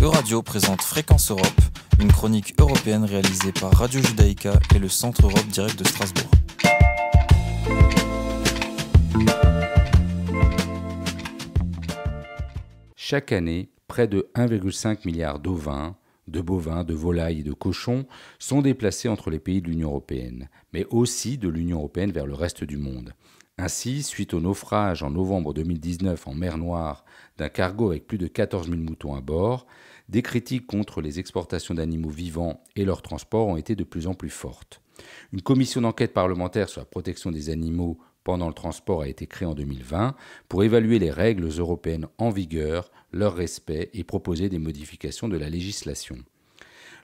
Euradio présente Fréquence Europe, une chronique européenne réalisée par Radio Judaïka et le Centre Europe Direct de Strasbourg. Chaque année, près de 1,5 milliard d'ovins, de bovins, de volailles et de cochons sont déplacés entre les pays de l'Union européenne, mais aussi de l'Union européenne vers le reste du monde. Ainsi, suite au naufrage en novembre 2019 en mer Noire d'un cargo avec plus de 14 000 moutons à bord, des critiques contre les exportations d'animaux vivants et leur transport ont été de plus en plus fortes. Une commission d'enquête parlementaire sur la protection des animaux pendant le transport a été créée en 2020 pour évaluer les règles européennes en vigueur, leur respect et proposer des modifications de la législation.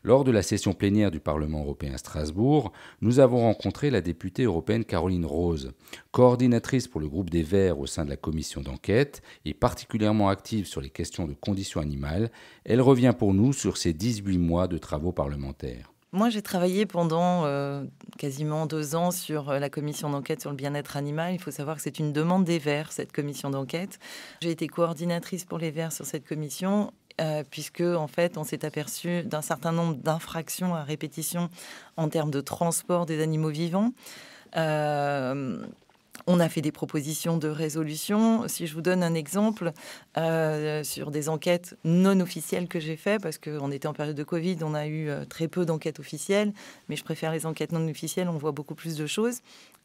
Lors de la session plénière du Parlement européen à Strasbourg, nous avons rencontré la députée européenne Caroline Rose, coordinatrice pour le groupe des Verts au sein de la commission d'enquête et particulièrement active sur les questions de conditions animales. Elle revient pour nous sur ses 18 mois de travaux parlementaires. Moi, j'ai travaillé pendant quasiment 2 ans sur la commission d'enquête sur le bien-être animal. Il faut savoir que c'est une demande des Verts, cette commission d'enquête. J'ai été coordinatrice pour les Verts sur cette commission, puisque, en fait, on s'est aperçu d'un certain nombre d'infractions à répétition en termes de transport des animaux vivants. On a fait des propositions de résolution. Si je vous donne un exemple sur des enquêtes non officielles que j'ai faites, parce qu'on était en période de Covid, on a eu très peu d'enquêtes officielles, mais je préfère les enquêtes non officielles, on voit beaucoup plus de choses.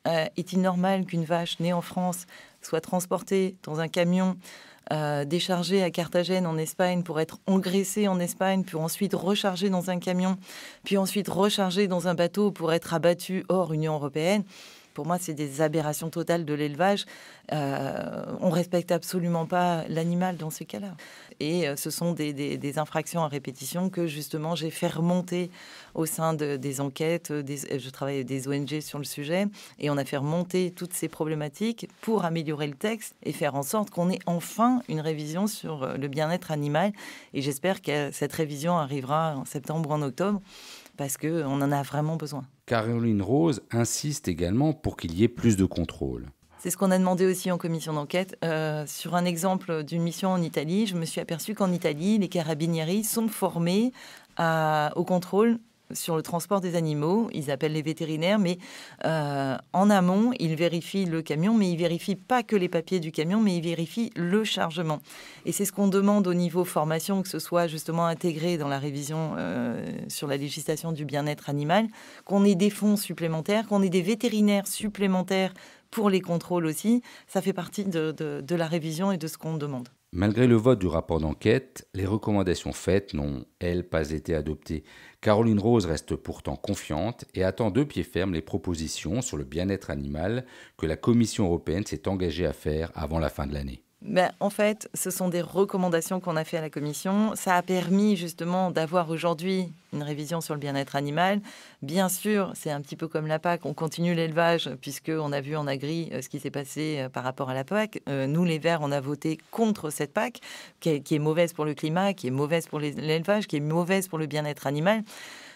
Est-il normal qu'une vache née en France soit transportée dans un camion déchargée à Carthagène en Espagne pour être engraissée en Espagne, puis ensuite rechargée dans un camion, puis ensuite rechargée dans un bateau pour être abattue hors Union européenne? Pour moi, c'est des aberrations totales de l'élevage. On ne respecte absolument pas l'animal dans ces cas-là. Et ce sont des infractions à répétition que, justement, j'ai fait remonter au sein des enquêtes. Je travaille avec des ONG sur le sujet. Et on a fait remonter toutes ces problématiques pour améliorer le texte et faire en sorte qu'on ait enfin une révision sur le bien-être animal. Et j'espère que cette révision arrivera en septembre ou en octobre, parce qu'on en a vraiment besoin. Caroline Rose insiste également pour qu'il y ait plus de contrôle. C'est ce qu'on a demandé aussi en commission d'enquête. Sur un exemple d'une mission en Italie, je me suis aperçue qu'en Italie, les carabinieri sont formés au contrôle sur le transport des animaux. Ils appellent les vétérinaires, mais en amont, ils vérifient le camion, mais ils vérifient pas que les papiers du camion, mais ils vérifient le chargement. Et c'est ce qu'on demande au niveau formation, que ce soit justement intégré dans la révision sur la législation du bien-être animal, qu'on ait des fonds supplémentaires, qu'on ait des vétérinaires supplémentaires pour les contrôles aussi. Ça fait partie de la révision et de ce qu'on demande. Malgré le vote du rapport d'enquête, les recommandations faites n'ont, elles, pas été adoptées. Caroline Rose reste pourtant confiante et attend de pied ferme les propositions sur le bien-être animal que la Commission européenne s'est engagée à faire avant la fin de l'année. En fait, ce sont des recommandations qu'on a fait à la Commission. Ça a permis justement d'avoir aujourd'hui une révision sur le bien-être animal. Bien sûr, c'est un petit peu comme la PAC, on continue l'élevage puisqu'on a vu en agri ce qui s'est passé par rapport à la PAC. Nous, les Verts, on a voté contre cette PAC qui est mauvaise pour le climat, qui est mauvaise pour l'élevage, qui est mauvaise pour le bien-être animal.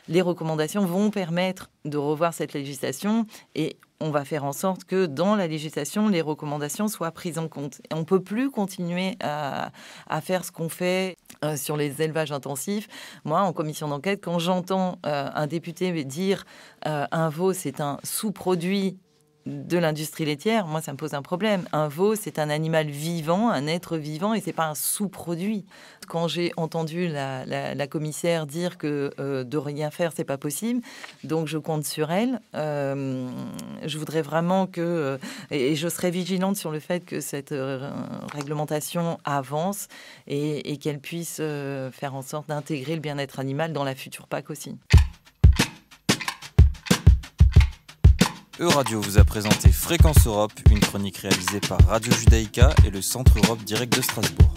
Les recommandations vont permettre de revoir cette législation et on va faire en sorte que dans la législation, les recommandations soient prises en compte. Et on ne peut plus continuer à faire ce qu'on fait sur les élevages intensifs. Moi, en commission d'enquête, quand j'entends un député dire un veau, c'est un sous-produit de l'industrie laitière, moi, ça me pose un problème. Un veau, c'est un animal vivant, un être vivant, et c'est pas un sous-produit. Quand j'ai entendu la commissaire dire que de rien faire, c'est pas possible, donc je compte sur elle. Je voudrais vraiment et je serai vigilante sur le fait que cette réglementation avance et qu'elle puisse faire en sorte d'intégrer le bien-être animal dans la future PAC aussi. Euradio vous a présenté Fréquence Europe, une chronique réalisée par Radio Judaïka et le Centre Europe Direct de Strasbourg.